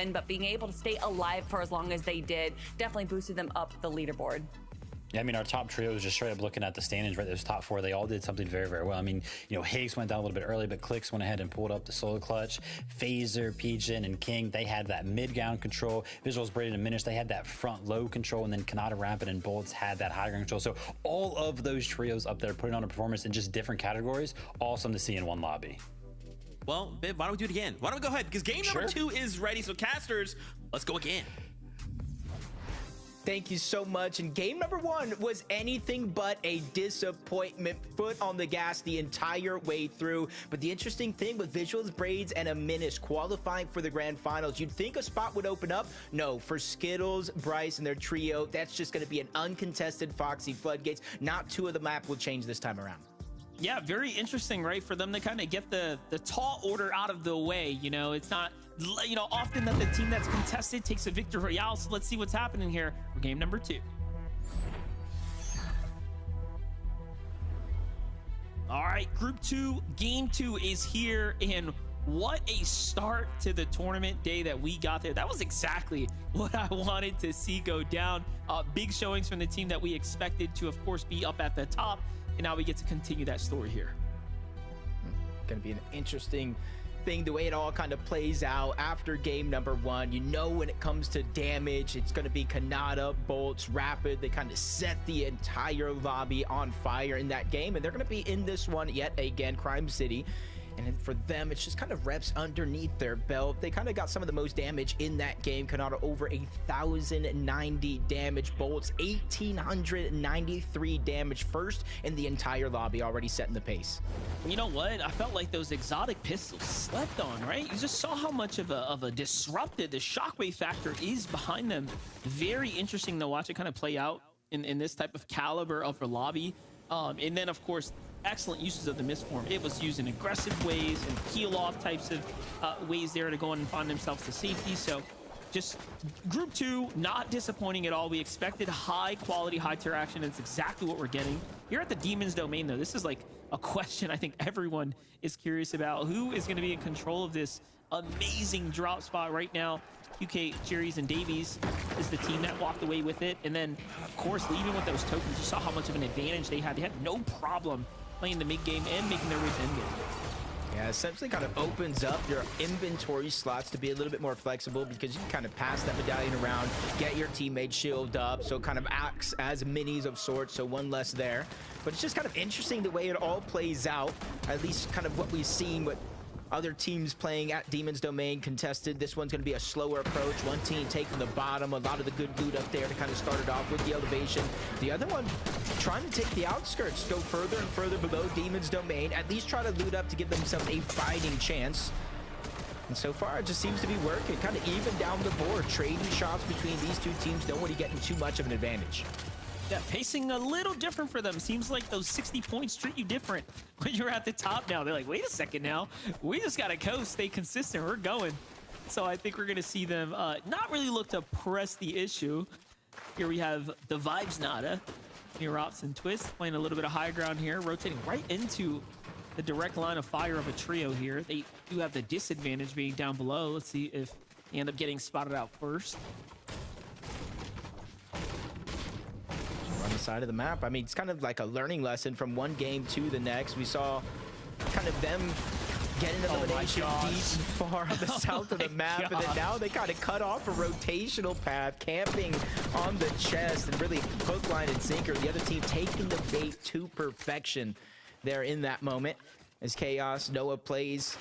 win, but being able to stay alive for as long as they did definitely boosted them up the leaderboard. Yeah, I mean, our top trio is just straight up looking at the standings, right? Those top four, they all did something very, very well. I mean, you know, Higgs went down a little bit early, but Clicks went ahead and pulled up the solo clutch. Phaser, Pigeon, and King, they had that mid-ground control. Visuals, Braden, and Minish, they had that front low control, and then Kanata, Rapid, and Bullets had that high ground control. So all of those trios up there putting on a performance in just different categories, awesome to see in one lobby. Well, Bib, why don't we do it again? Why don't we go ahead? Because game number 2 is ready. So casters, let's go again. Thank you so much. And game number 1 was anything but a disappointment. Foot on the gas the entire way through. But the interesting thing with Visuals, Braids, and a Minish qualifying for the grand finals, you'd think a spot would open up. No, for Skittles, Bryce, and their trio, that's just going to be an uncontested Foxy Floodgates. Not 2 of the map will change this time around. Yeah, very interesting, right? For them to kind of get the tall order out of the way. You know, it's not, you know, often that the team that's contested takes a victory royale. So let's see what's happening here for game number 2. All right, group 2, game 2 is here, and what a start to the tournament day that we got there. That was exactly what I wanted to see go down. Big showings from the team that we expected to, of course, be up at the top. And now we get to continue that story here. Going to be an interesting thing, the way it all kind of plays out after game number 1. You know, when it comes to damage, it's going to be Kanata, Bolts, Rapid. They kind of set the entire lobby on fire in that game. And they're going to be in this one yet again, Crime City. And for them, it's just kind of reps underneath their belt. They kind of got some of the most damage in that game. Kanata over 1,090 damage. Bolts 1,893 damage. First in the entire lobby, already setting the pace. You know what? I felt like those exotic pistols slept on, right? You just saw how much of a disrupted the shockwave factor is behind them. Very interesting to watch it kind of play out in this type of caliber of a lobby. And then, of course, excellent uses of the misform. It was used in aggressive ways and peel off types of ways there to go in and find themselves to safety. So just group 2, not disappointing at all. We expected high quality, high tier action. That's exactly what we're getting here at the Demon's Domain, though. This is like a question I think everyone is curious about. Who is going to be in control of this amazing drop spot right now? QK, Cherries, and Davies is the team that walked away with it. And then, of course, leaving with those tokens, you saw how much of an advantage they had. They had no problem playing the mid game and making their way to end game. Yeah, essentially kind of opens up your inventory slots to be a little bit more flexible, because you can kind of pass that medallion around, get your teammate shield up, so it kind of acts as minis of sorts, so one less there. But it's just kind of interesting the way it all plays out, at least kind of what we've seen with other teams playing at Demon's Domain contested. This one's going to be a slower approach. One team taking the bottom, a lot of the good loot up there to kind of start it off with the elevation. The other one trying to take the outskirts, go further and further below Demon's Domain, at least try to loot up to give themselves a fighting chance. And so far, it just seems to be working, kind of even down the board. Trading shots between these two teams, don't want to get in too much of an advantage. Yeah, pacing a little different for them. Seems like those 60 points treat you different when you're at the top now. They're like, wait a second now. We just got to coast, stay consistent. We're going. So I think we're going to see them not really look to press the issue. Here we have the Vibes Nada. Nerops and Twist playing a little bit of high ground here, rotating right into the direct line of fire of a trio here. They do have the disadvantage being down below. Let's see if they end up getting spotted out first. On the side of the map, I mean, it's kind of like a learning lesson from one game to the next. We saw kind of them getting elimination deep and far on the south of the map, and then now they kind of cut off a rotational path, camping on the chest, and really hook, line, and sinker. The other team taking the bait to perfection there in that moment. As Chaos, Noah plays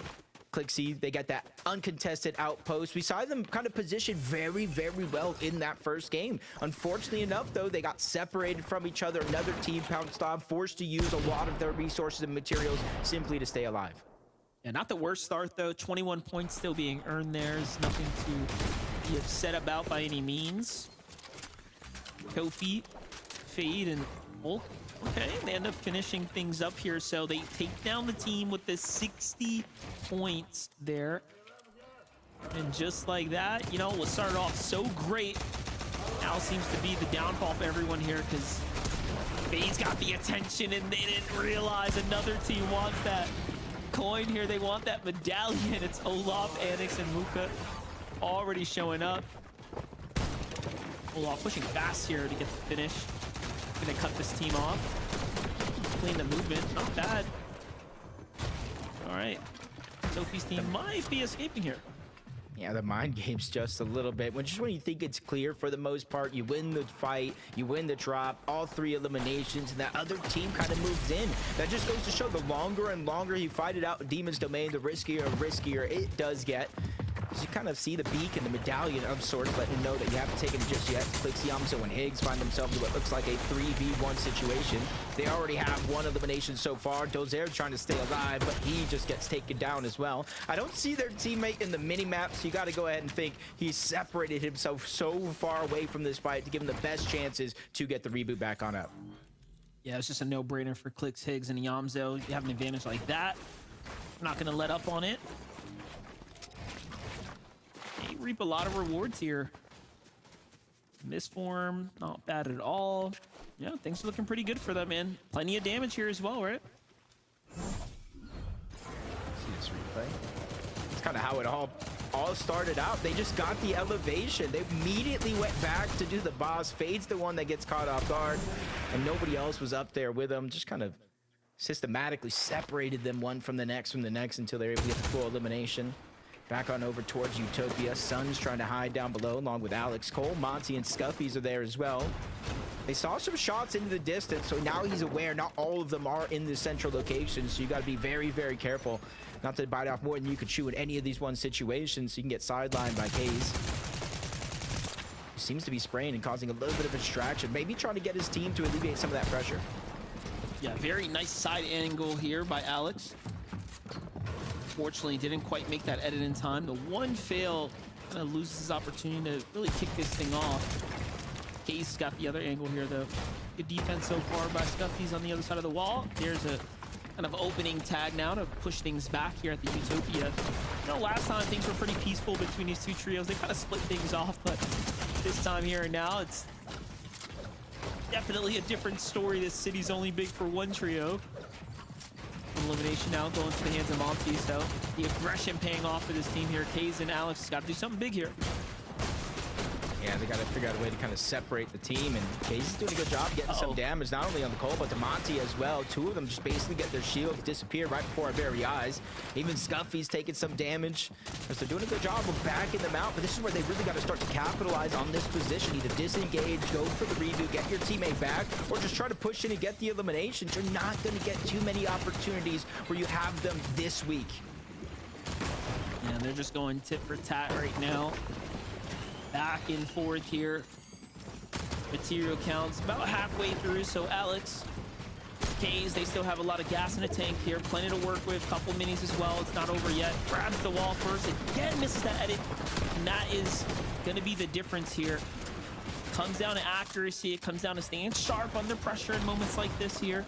Clixie, they got that uncontested outpost. We saw them kind of position very, very well in that first game. Unfortunately enough, though, they got separated from each other. Another team pounced on, forced to use a lot of their resources and materials simply to stay alive. Yeah, not the worst start, though. 21 points still being earned there. There's nothing to be upset about by any means. Kofi, Fade, and Hulk. Okay, they end up finishing things up here, so they take down the team with the 60 points there. And just like that, you know, what started off so great now seems to be the downfall for everyone here, because Fade's got the attention and they didn't realize another team wants that coin here. They want that medallion. It's Olaf, Anix, and Muka already showing up. Olaf pushing fast here to get the finish. Gonna cut this team off. Clean the movement, not bad. All right, Sophie's team might be escaping here. Yeah, the mind game's just a little bit. Just when you think it's clear for the most part, you win the fight, you win the drop, all 3 eliminations, and that other team kind of moves in. That just goes to show the longer and longer you fight it out in Demon's Domain, the riskier and riskier it does get. You kind of see the beak and the medallion of sorts, letting you know that you haven't taken it just yet. Clicks, Yamso, and Higgs find themselves in what looks like a 3v1 situation. They already have 1 elimination so far. Dozair's trying to stay alive, but he just gets taken down as well. I don't see their teammate in the mini-map, so you got to go ahead and think he separated himself so far away from this fight to give him the best chances to get the reboot back on up. Yeah, it's just a no-brainer for Clicks, Higgs, and Yamso. You have an advantage like that. I'm not going to let up on it. They reap a lot of rewards here. Misform, not bad at all. Yeah, things are looking pretty good for them, man. Plenty of damage here as well, right? See this replay? It's kind of how it all started out. They just got the elevation. They immediately went back to do the boss. Fade's the one that gets caught off guard, and nobody else was up there with them. Just kind of systematically separated them one from the next until they were able to get the full elimination. Back on over towards Utopia. Sun's trying to hide down below along with Alex Cole. Monty and Scuffy's are there as well. They saw some shots into the distance, so now he's aware not all of them are in the central location, so you got to be very, very careful not to bite off more than you could chew in any of these one situations, so you can get sidelined by Kaze. He seems to be spraying and causing a little bit of a distraction, maybe trying to get his team to alleviate some of that pressure. Yeah, very nice side angle here by Alex. Fortunately, didn't quite make that edit in time. The one fail kind of loses his opportunity to really kick this thing off. Case has got the other angle here, though. Good defense so far by Scuffy's on the other side of the wall. There's a kind of opening tag now to push things back here at the Utopia. You know, last time things were pretty peaceful between these 2 trios. They kind of split things off, but this time here and now, it's definitely a different story. This city's only big for 1 trio. Elimination now going to the hands of Monty, so the aggression paying off for this team here. Kaze and Alex has got to do something big here. Yeah, they got to figure out a way to kind of separate the team, and Kaze is doing a good job getting some damage, not only on the Cole, but to Monty as well. 2 of them just basically get their shields disappear right before our very eyes. Even Scuffy's taking some damage. So they're doing a good job of backing them out, but this is where they really got to start to capitalize on this position. Either disengage, go for the reboot, get your teammate back, or just try to push in and get the eliminations. You're not going to get too many opportunities where you have them this week. Yeah, they're just going tit for tat right now. Back and forth here. Material counts about halfway through, so Alex, Kaze, they still have a lot of gas in the tank here. Plenty to work with, couple minis as well. It's not over yet. Grabs the wall first, again misses that edit, and that is going to be the difference here. Comes down to accuracy, it comes down to staying sharp under pressure in moments like this here.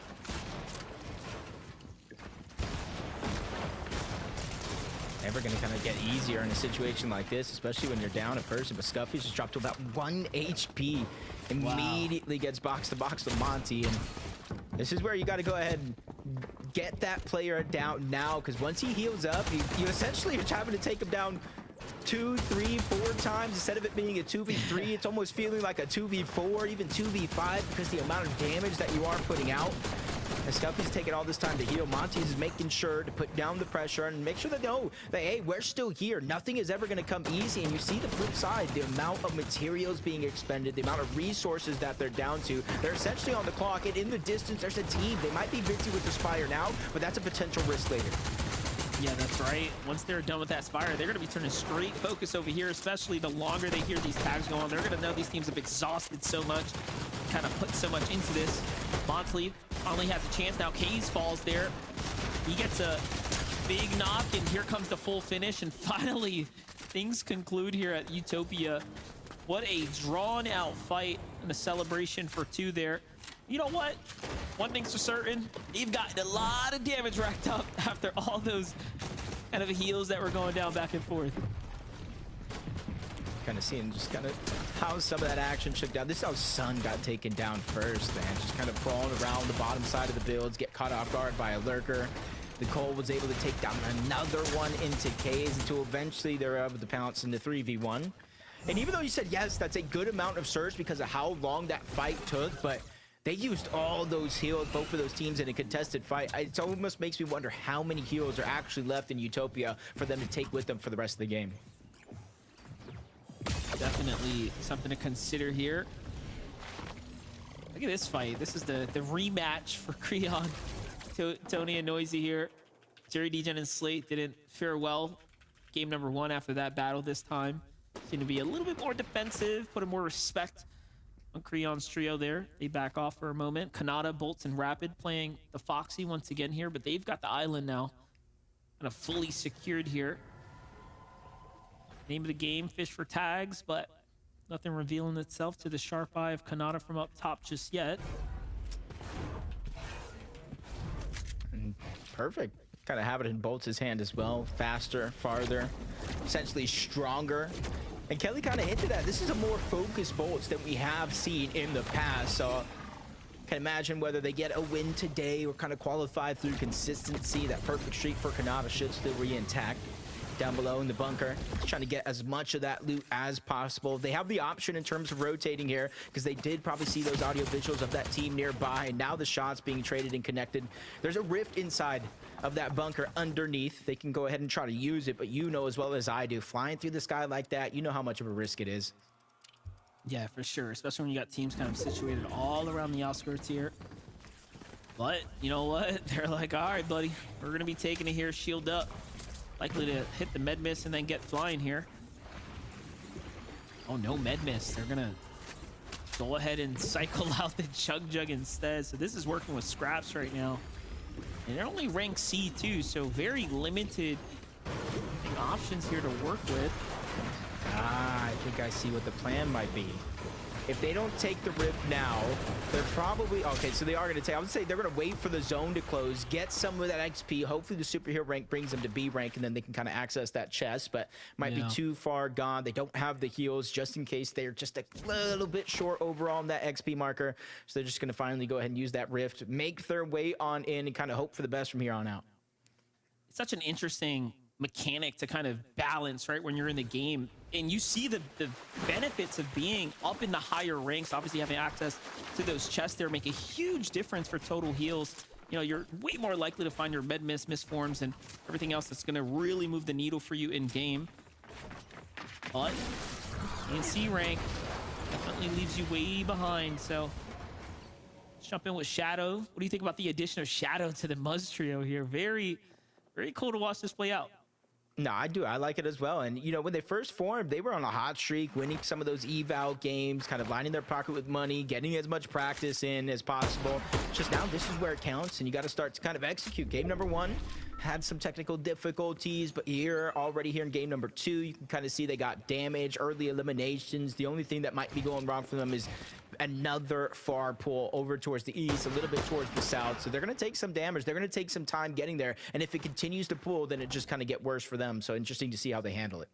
Never going to kind of get easier in a situation like this, especially when you're down a person. But Scuffy's just dropped to about 1 HP. Immediately gets box to box with Monty. And this is where you got to go ahead and get that player down now, because once he heals up, you essentially are having to take him down 2, 3, 4 times. Instead of it being a 2v3, it's almost feeling like a 2v4, even 2v5, because the amount of damage that you are putting out. And Scuffy's taking all this time to heal. Monty is making sure to put down the pressure and make sure they know that, hey, we're still here. Nothing is ever going to come easy. And you see the flip side, the amount of materials being expended, the amount of resources that they're down to. They're essentially on the clock, and in the distance, there's a team. They might be busy with the Spire now, but that's a potential risk later. Yeah, that's right. Once they're done with that Spire, they're going to be turning straight focus over here, especially the longer they hear these tags go on. They're going to know these teams have exhausted so much, kind of put so much into this. Montley finally has a chance. Now Kaze falls there. He gets a big knock, and here comes the full finish. And finally, things conclude here at Utopia. What a drawn-out fight and a celebration for 2 there. You know what? One thing's for certain, they've gotten a lot of damage racked up after all those kind of heals that were going down back and forth. Kind of seeing just kind of how some of that action shook down. This is how Sun got taken down first, man. Just kind of crawling around the bottom side of the builds, get caught off guard by a lurker. The Cole was able to take down another one into K's until eventually they're able to pounce into 3v1. And even though you said, yes, that's a good amount of surge because of how long that fight took, but they used all those heals, both of those teams, in a contested fight. It almost makes me wonder how many heroes are actually left in Utopia for them to take with them for the rest of the game. Definitely something to consider here. Look at this fight. This is the rematch for Creon. Tony and Noisy here. Jerry, Degen, and Slate didn't fare well. Game number 1 after that battle this time. Seemed to be a little bit more defensive, put more respect on Creon's trio there. They back off for a moment. Kanata, Bolts, and Rapid playing the Foxy once again here, but they've got the island now kind of fully secured here. Name of the game, fish for tags, but nothing revealing itself to the sharp eye of Kanata from up top just yet. Perfect. Kind of have it in Bolts' hand as well. Faster, farther, essentially stronger. And Kelly kind of hinted at this is a more focused Bolts than we have seen in the past. So can imagine whether they get a win today or kind of qualify through consistency. That perfect streak for Kanata should still be intact. Down below in the bunker, trying to get as much of that loot as possible. They have the option in terms of rotating here because they did probably see those audio visuals of that team nearby, and now the shots being traded and connected. There's a rift inside of that bunker underneath. They can go ahead and try to use it, but you know as well as I do, flying through the sky like that, you know how much of a risk it is. Yeah, for sure, especially when you got teams kind of situated all around the outskirts here. But you know what? They're like, all right, buddy, we're gonna be taking it here, shield up. Likely to hit the med miss and then get flying here. Oh, no med miss. They're gonna go ahead and cycle out the Chug Jug instead. So this is working with scraps right now. And they're only rank C too, so very limited options here to work with. I think I see what the plan might be. If they don't take the rift now, they're probably... Okay, so they are going to take... I would say they're going to wait for the zone to close, get some of that XP. Hopefully the superhero rank brings them to B rank, and then they can kind of access that chest, but might be too far gone. They don't have the heals just in case they're just a little bit short overall on that XP marker. So they're just going to finally go ahead and use that rift, make their way on in, and kind of hope for the best from here on out. It's such an interesting mechanic to kind of balance, right, when you're in the game, and you see the benefits of being up in the higher ranks. Obviously having access to those chests there make a huge difference for total heals. You know, you're way more likely to find your med miss, misforms, and everything else that's going to really move the needle for you in game. But in C rank definitely leaves you way behind. So let's jump in with Shadow. What do you think about the addition of Shadow to the Muzz trio here? Very cool to watch this play out. No, I do. I like it as well. And, you know, when they first formed, they were on a hot streak, winning some of those eval games, kind of lining their pocket with money, getting as much practice in as possible. Just now, this is where it counts, and you got to start to kind of execute. Game number 1 had some technical difficulties, but already here in game number 2, you can kind of see they got damage, early eliminations. The only thing that might be going wrong for them is another far pull over towards the east, a little bit towards the south. So they're going to take some damage. They're going to take some time getting there. And if it continues to pull, then it just kind of get worse for them. So interesting to see how they handle it.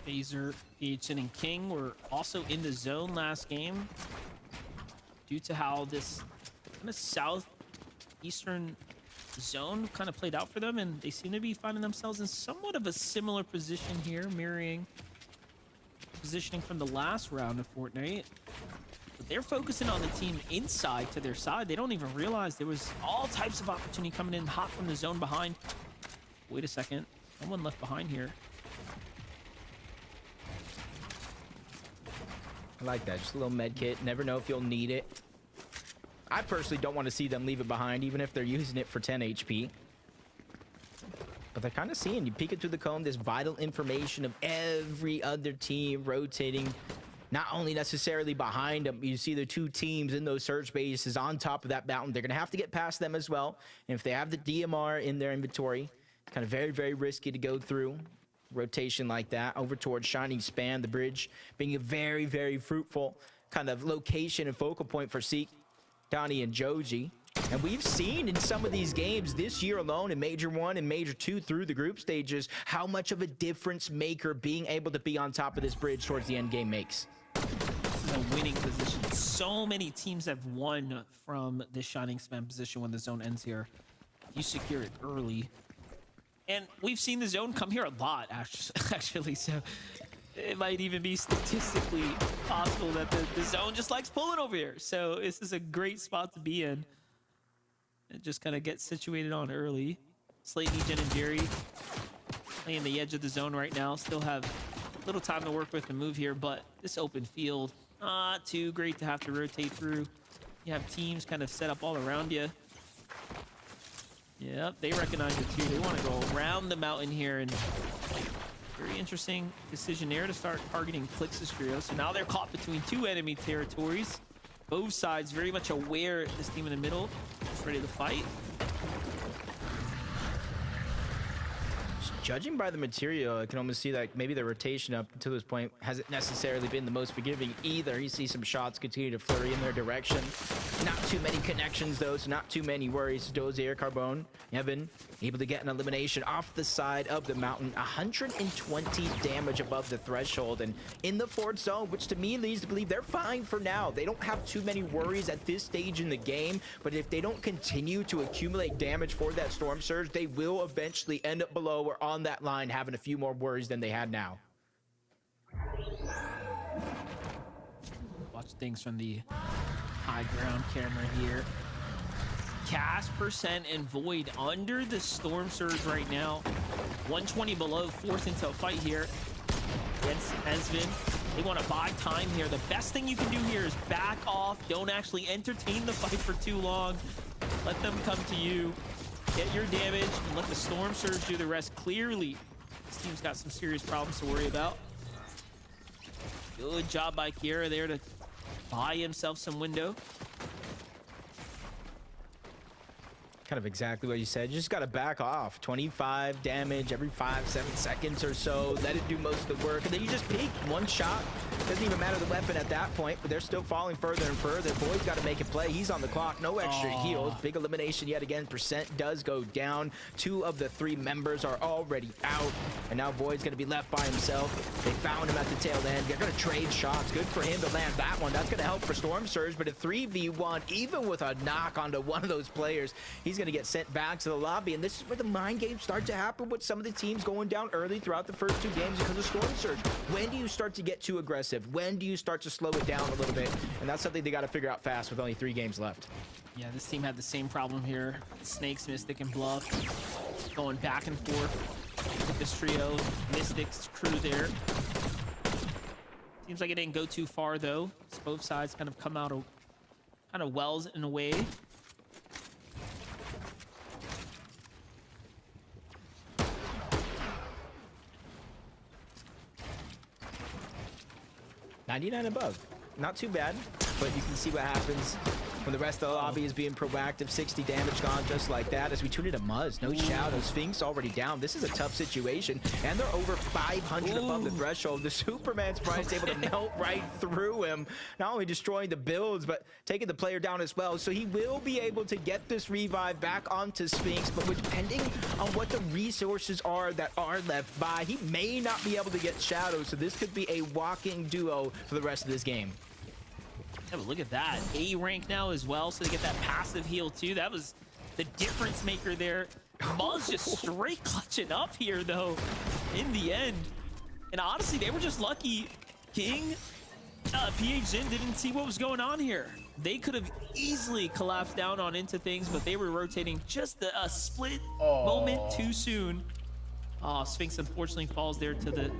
Phaser, PHN, and King were also in the zone last game due to how this kind of southeastern zone kind of played out for them, and they seem to be finding themselves in somewhat of a similar position here, mirroring positioning from the last round of Fortnite. But they're focusing on the team inside to their side. They don't even realize there was all types of opportunity coming in hot from the zone behind. Wait a second, someone left behind here. I like that. Just a little med kit. Never know if you'll need it. I personally don't want to see them leave it behind, even if they're using it for 10 HP. But they're kind of seeing, you peek it through the cone, this vital information of every other team rotating, not only necessarily behind them. You see the 2 teams in those search bases on top of that mountain. They're going to have to get past them as well. And if they have the DMR in their inventory, it's kind of very, very risky to go through rotation like that over towards Shining Span, the bridge being a very, very fruitful kind of location and focal point for Seek, Donnie, and Joji. And we've seen in some of these games this year alone in Major 1 and Major 2 through the group stages how much of a difference maker being able to be on top of this bridge towards the end game makes. This is a winning position. So many teams have won from this Shining Span position when the zone ends here. you secure it early. And we've seen the zone come here a lot, actually. So it might even be statistically possible that the zone just likes pulling over here. So this is a great spot to be in. And just kind of get situated on early. Slayton, Jen, and Jerry playing the edge of the zone right now. Still have a little time to work with and move here, but this open field, not too great to have to rotate through. You have teams kind of set up all around you. Yep, they recognize it too. They want to go around the mountain here, and very interesting decision there to start targeting Clix's trio. So now they're caught between two enemy territories. Both sides very much aware this team in the middle is ready to fight. Judging by the material, I can almost see that maybe the rotation up to this point hasn't necessarily been the most forgiving either. You see some shots continue to flurry in their direction. Not too many connections, though, so not too many worries. Dozier, Carbone, Evan, able to get an elimination off the side of the mountain. 120 damage above the threshold, and in the fourth zone, which to me leads to believe they're fine for now. They don't have too many worries at this stage in the game, but if they don't continue to accumulate damage for that Storm Surge, they will eventually end up below or on that line having a few more worries than they had now. Watch things from the high ground camera here. Cast percent and Void under the Storm Surge right now. 120 below, forced into a fight here against Esvin. They want to buy time here. The best thing you can do here is back off. Don't actually entertain the fight for too long. Let them come to you. Get your damage and let the Storm Surge do the rest. Clearly, this team's got some serious problems to worry about. Good job by Kiera there to buy himself some window. Kind of exactly what you said. You just got to back off. 25 damage every 5-7 seconds or so. Let it do most of the work. And then you just peek. One shot. Doesn't even matter the weapon at that point, but they're still falling further and further. Void's got to make a play. He's on the clock. No extra heals. Big elimination yet again. Percent does go down. 2 of the 3 members are already out. And now Void's going to be left by himself. They found him at the tail end. They're going to trade shots. Good for him to land that one. That's going to help for Storm Surge, but a 3v1, even with a knock onto one of those players, he's going to get sent back to the lobby. And this is where the mind games start to happen with some of the teams going down early throughout the first 2 games because of Storm Surge. When do you start to get too aggressive? When do you start to slow it down a little bit? And that's something they got to figure out fast with only 3 games left. Yeah, this team had the same problem here. Snakes, Mystic, and Bluff going back and forth with this trio. Mystic's crew there. Seems like it didn't go too far, though. So both sides kind of come out of kind of wells in a way. $99 above. Not too bad, but you can see what happens when the rest of the lobby is being proactive. 60 damage gone just like that as we tune into Muzz. No shadow. Sphinx already down. This is a tough situation, and they're over 500 above the threshold. The Superman Sprite's able to melt right through him, not only destroying the builds, but taking the player down as well. So he will be able to get this revive back onto Sphinx, but depending on what the resources are that are left by, he may not be able to get shadow. So this could be a walking duo for the rest of this game. Yeah, but look at that. A rank now as well, so they get that passive heal too. That was the difference maker there. Muzz just straight clutching up here, though, in the end. And honestly, they were just lucky. King, PH Jin didn't see what was going on here. They could have easily collapsed down on into things, but they were rotating just a split moment too soon. Sphinx unfortunately falls there to the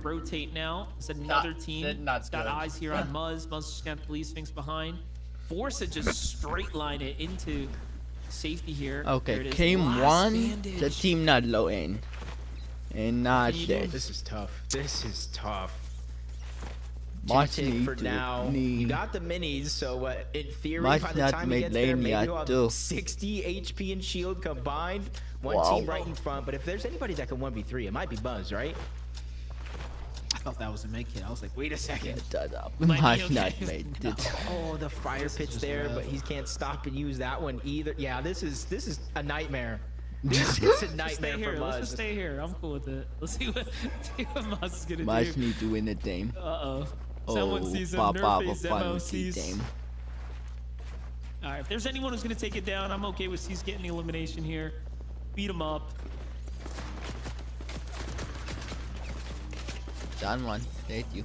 rotate now. It's another team that's got eyes here on Muzz. Muzz just gonna leave Sphinx behind. Force it, just straight line it into safety here. Okay, game 1, the team not low end. And not dead. This is tough. This is tough. Must need for now. You got the minis, so in theory, must by the not time he make gets there, lane maybe yet he'll have too. 60 HP and shield combined. One Wow. team right in front, but if there's anybody that can 1v3, it might be Buzz, right? I thought that was a med kit. I was like, wait a second. Must okay. not made it. Oh, the fire pit's there, but he can't stop and use that one either. Yeah, this is a nightmare. This is a nightmare for Muzz. Let's just stay here. I'm cool with it. Let's see what Muzz is gonna Must do. need to win the game. Someone sees him. Nerface Papa MLCs. game. All right, if there's anyone who's going to take it down, I'm okay with C's getting the elimination here. Beat him up. Done one. Thank you.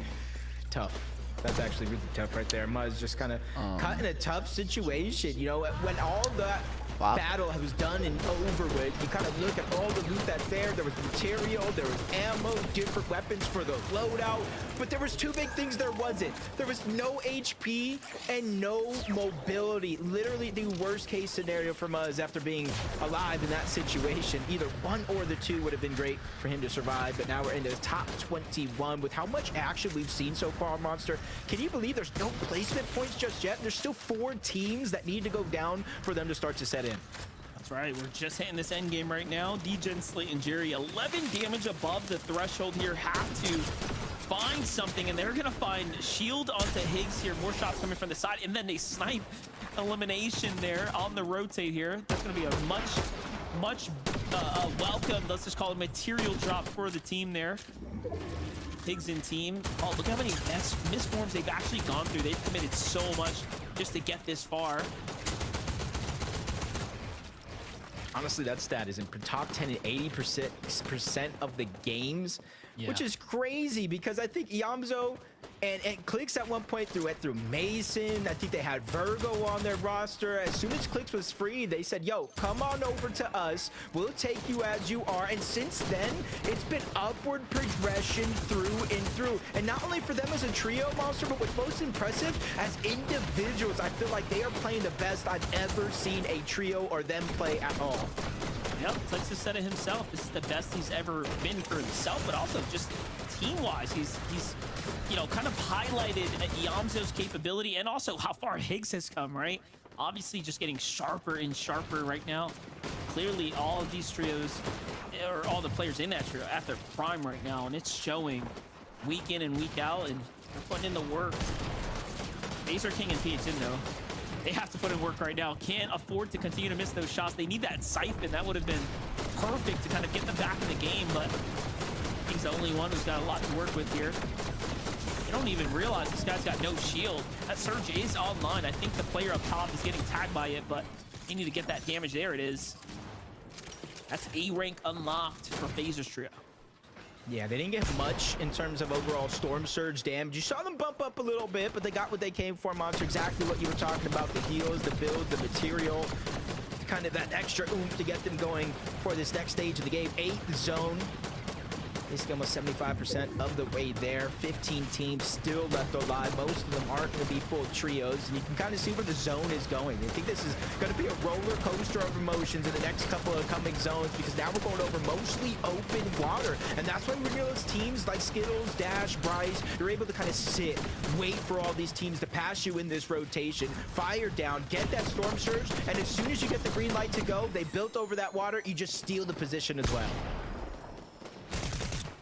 Tough. That's actually really tough right there. Muzz just kind of caught in a tough situation. You know, when all that battle was done and over with, you kind of look at all the loot that's there. There was material, there was ammo, different weapons for the loadout. But there was two big things there wasn't. There was no HP and no mobility. Literally the worst case scenario for Muzz after being alive in that situation. Either one or the two would have been great for him to survive. But now we're in the top 21 with how much action we've seen so far, Monster. Can you believe there's no placement points just yet? There's still 4 teams that need to go down for them to start to set in. That's right. We're just hitting this end game right now. Degen, Slate, and Jerry, 11 damage above the threshold here. Have to find something, and they're going to find shield onto Higgs here. More shots coming from the side, and then they snipe elimination there on the rotate here. That's going to be a much welcome, let's just call it material drop for the team there. Higgs and team. Oh, look how many misforms they've actually gone through. They've committed so much just to get this far. Honestly, that stat is in top 10 in 80% of the games, which is crazy because I think Iamzo and Clicks at one point went through Mason. I think they had Virgo on their roster. As soon as Clicks was free, they said, yo, come on over to us. We'll take you as you are. And since then, it's been upward progression through and through. And not only for them as a trio, Monster, but what's most impressive, as individuals, I feel like they are playing the best I've ever seen a trio or them play at all. Yep, Clicks has said it himself. This is the best he's ever been for himself, but also just team-wise, he's you know, kind of highlighted Iamzo's capability and also how far Higgs has come, right? Obviously just getting sharper and sharper right now. Clearly all of these trios, or all the players in that trio, at their prime right now, and it's showing week in and week out, and they're putting in the work. Acer King and PHN though, they have to put in work right now. Can't afford to continue to miss those shots. They need that siphon. That would have been perfect to kind of get them back in the game, but he's the only one who's got a lot to work with here. You don't even realize this guy's got no shield. That Surge is online. I think the player up top is getting tagged by it, but they need to get that damage. There it is. That's A rank unlocked for Phasers trio. Yeah, they didn't get much in terms of overall Storm Surge damage. You saw them bump up a little bit, but they got what they came for, Monster. Exactly what you were talking about. The heals, the builds, the material. Kind of that extra oomph to get them going for this next stage of the game. 8th zone. Basically almost 75% of the way there. 15 teams still left alive. Most of them aren't going to be full trios. And you can kind of see where the zone is going. I think this is going to be a roller coaster of emotions in the next couple of coming zones, because now we're going over mostly open water. And that's why we realize teams like Skittles, Dash, Bryce, you're able to kind of sit, wait for all these teams to pass you in this rotation, fire down, get that Storm Surge, and as soon as you get the green light to go, they built over that water, you just steal the position as well.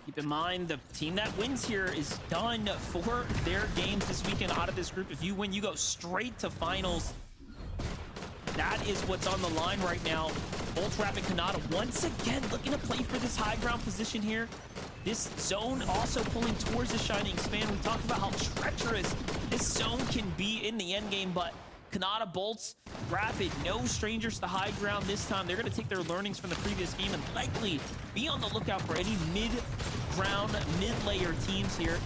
Keep in mind, the team that wins here is done for their games this weekend out of this group. If you win, you go straight to finals. That is what's on the line right now. Ultrap and Kanata once again looking to play for this high ground position here. This zone also pulling towards the Shining Span. We talked about how treacherous this zone can be in the end game, but Kanata, Bolts, Rapid, no strangers to high ground this time. They're going to take their learnings from the previous game and likely be on the lookout for any mid-ground, mid-layer teams here.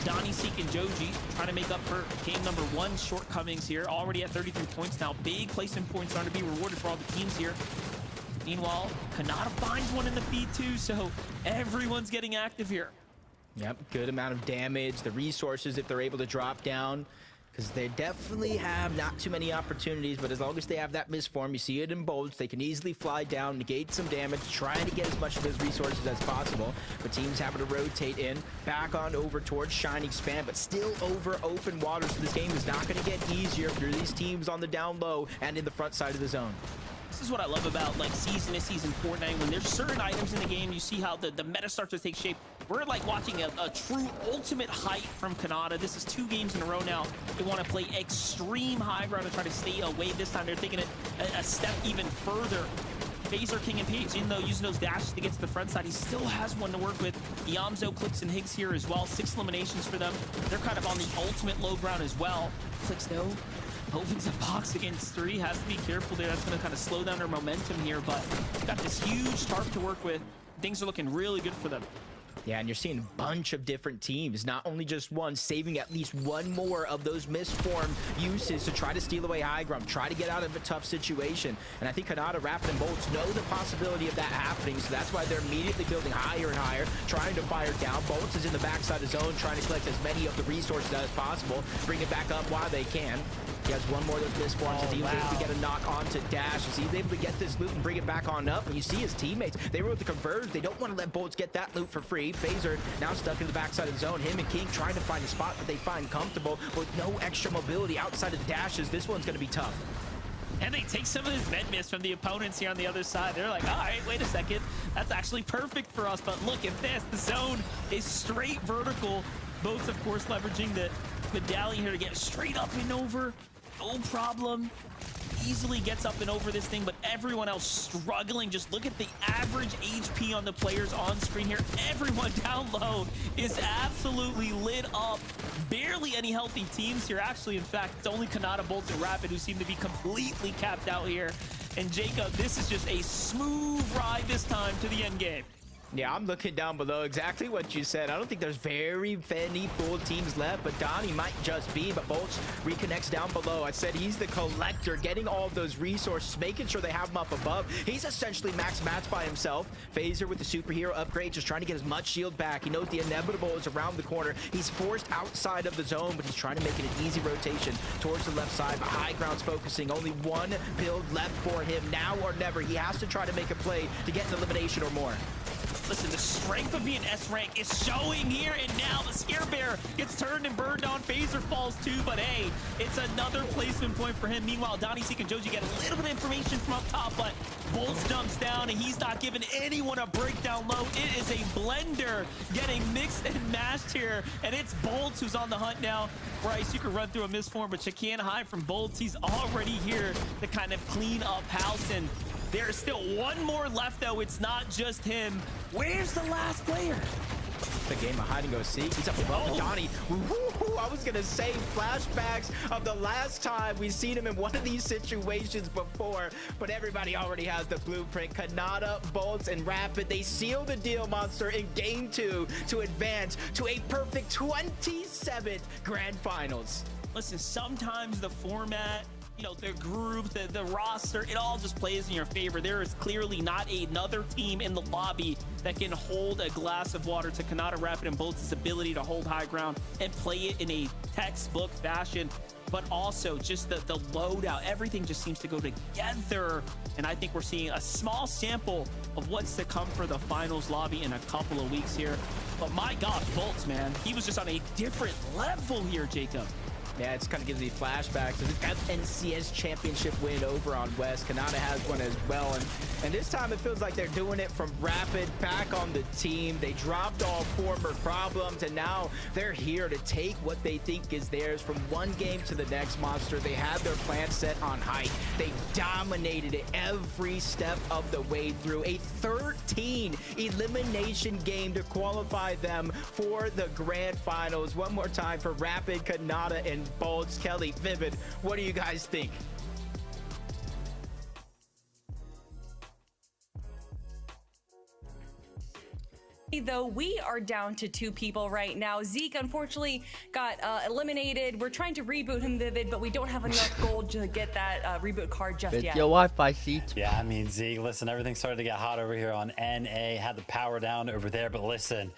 Donnie, Seek, and Joji trying to make up for game number 1 shortcomings here. Already at 33 points now. Big placement points are to be rewarded for all the teams here. Meanwhile, Kanata finds one in the feed too, so everyone's getting active here. Yep, good amount of damage. The resources, if they're able to drop down, because they definitely have not too many opportunities, but as long as they have that misform, you see it in Bolts, they can easily fly down, negate some damage, trying to get as much of his resources as possible. But teams having to rotate in, back on over towards Shining Span, but still over open water, so this game is not going to get easier for these teams on the down low and in the front side of the zone. This is what I love about like season to season Fortnite. When there's certain items in the game, you see how the meta starts to take shape. We're like watching a true ultimate height from Kanata. This is 2 games in a row now. They want to play extreme high ground and try to stay away. This time they're taking it a step even further. Phaser King and PH, even though using those dashes to get to the front side, he still has one to work with. Iamzo, Clicks, and Higgs here as well. 6 eliminations for them. They're kind of on the ultimate low ground as well. Clicks though, Opens a box against 3. Has to be careful there. That's going to kind of slow down their momentum here. But got this huge tarp to work with. Things are looking really good for them. Yeah, and you're seeing a bunch of different teams, not only just one, saving at least one more of those misformed uses to try to steal away high ground, try to get out of a tough situation. And I think Kanata, Rapid, and Bolts know the possibility of that happening, so that's why they're immediately building higher and higher, trying to fire down. Bolts is in the backside of zone, trying to collect as many of the resources as possible, bring it back up while they can. He has one more of those misforms as he was able to get a knock onto Dash. As he's able to get this loot and bring it back on up. And you see his teammates, they were able to converge. They don't want to let Bolts get that loot for free. Phaser now stuck in the backside of the zone. Him and King trying to find a spot that they find comfortable with no extra mobility outside of the dashes. This one's going to be tough. And they take some of this med miss from the opponents here on the other side. They're like, all right, wait a second. That's actually perfect for us. But look at this. The zone is straight vertical. Both, of course, leveraging the medallion here to get straight up and over. No problem. Easily gets up and over this thing, but everyone else struggling. Just look at the average HP on the players on screen here. Everyone down low is absolutely lit up. Barely any healthy teams here. Actually, in fact, it's only Kanata, Bolts, and Rapid who seem to be completely capped out here. And Jacob, this is just a smooth ride this time to the end game. Yeah, I'm looking down below exactly what you said. I don't think there's very many full teams left, but Donnie might just be. But Bolts reconnects down below. I said he's the collector, getting all of those resources, making sure they have him up above. He's essentially max mats by himself. Phaser with the superhero upgrade, just trying to get as much shield back. He knows the inevitable is around the corner. He's forced outside of the zone, but he's trying to make it an easy rotation towards the left side. But high ground's focusing. Only one build left for him, now or never. He has to try to make a play to get an elimination or more. Listen, the strength of being S-rank is showing here, and now the Scare Bear gets turned and burned on. Phaser falls too, but hey, it's another placement point for him. Meanwhile, Donnie, Seek, and Joji get a little bit of information from up top, but Bolts jumps down, and he's not giving anyone a breakdown low. It is a blender getting mixed and mashed here, and it's Bolts who's on the hunt now. Bryce, you can run through a misform, but you can't hide from Bolts. He's already here to kind of clean up house, and there's still one more left, though. It's not just him. Where's the last player? The game of hide and go seek. He's up above Donnie. I was gonna say flashbacks of the last time we've seen him in one of these situations before, but everybody already has the blueprint. Kanata, Bolts, and Rapid, they seal the deal, Monster, in game 2 to advance to a perfect 27th grand finals. Listen, sometimes the format, you know, the group, the roster, it all just plays in your favor. There is clearly not another team in the lobby that can hold a glass of water to Kanata, Rapid, and Bolts' ability to hold high ground and play it in a textbook fashion. But also just the loadout, everything just seems to go together. And I think we're seeing a small sample of what's to come for the finals lobby in a couple of weeks here. But my gosh, Bolts, man, he was just on a different level here, Jacob. Yeah, it's kind of gives me flashbacks to the FNCS championship win over on West. Kanata has one as well. And this time it feels like they're doing it from Rapid back on the team. They dropped all former problems, and now they're here to take what they think is theirs from one game to the next, Monster. They had their plan set on height. They dominated it every step of the way through. A 13 elimination game to qualify them for the grand finals. One more time for Rapid, Kanata, and Bolts. Kelly, Vivid, what do you guys think? Though we are down to 2 people right now. Zeke unfortunately got eliminated. We're trying to reboot him, Vivid, but we don't have enough gold to get that reboot card just With yet. your Wi-Fi seat. Yeah, I mean, Zeke, listen, everything started to get hot over here on NA, had the power down over there, but listen,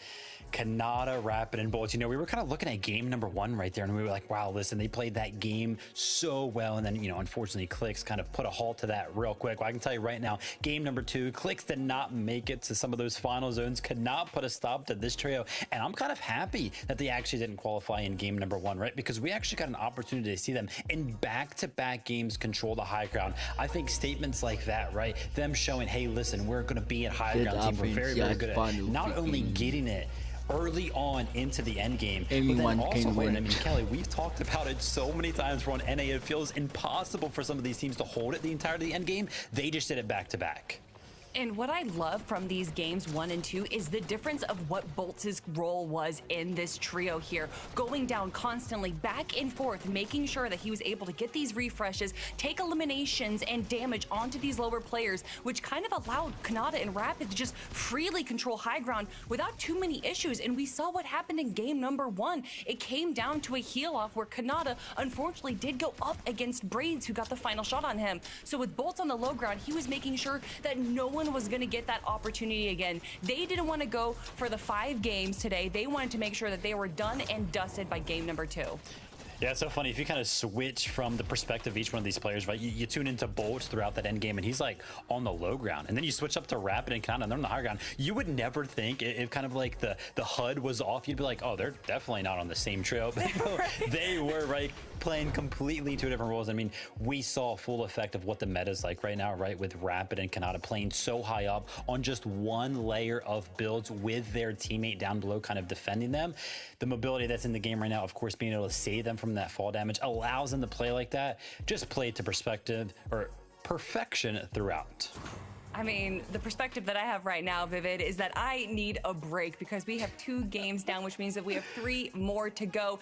Kanata, Rapid, and Bolts, you know, we were kind of looking at game number 1 right there, and we were like, wow, listen, they played that game so well, and then, you know, unfortunately, Clicks kind of put a halt to that real quick. Well, I can tell you right now, game number 2, Clicks did not make it to some of those final zones, could not put a stop to this trio, and I'm kind of happy that they actually didn't qualify in game number 1, right? Because we actually got an opportunity to see them in back-to-back games control the high ground. I think statements like that, right? Them showing, hey, listen, we're going to be a high ground team. We're very, very good at not only getting it early on into the end game, Anyone but then also can win. I mean, Kelly, we've talked about it so many times for on NA. It feels impossible for some of these teams to hold it the entirety of the end game. They just did it back to back. And what I love from these games 1 and 2 is the difference of what Bolt's role was in this trio here, going down constantly back and forth, making sure that he was able to get these refreshes, take eliminations and damage onto these lower players, which kind of allowed Kanata and Rapid to just freely control high ground without too many issues. And we saw what happened in game number 1. It came down to a heal off where Kanata unfortunately did go up against Braids, who got the final shot on him. So with Bolt on the low ground, he was making sure that no one was going to get that opportunity again. They didn't want to go for the 5 games today. They wanted to make sure that they were done and dusted by game number 2. Yeah, it's so funny. If you kind of switch from the perspective of each one of these players, right? You tune into Bolt throughout that end game, and he's like on the low ground. And then you switch up to Rapid and Kanata, and they're on the high ground. You would never think, if kind of like the HUD was off, you'd be like, oh, they're definitely not on the same trio. But no, they were, right, playing completely 2 different roles. I mean, we saw full effect of what the meta's like right now, right? With Rapid and Kanata playing so high up on just one layer of builds with their teammate down below kind of defending them. The mobility that's in the game right now, of course, being able to save them from that fall damage allows them to play like that. Just play to perspective or perfection throughout. I mean, the perspective that I have right now, Vivid, is that I need a break because we have 2 games down, which means that we have 3 more to go.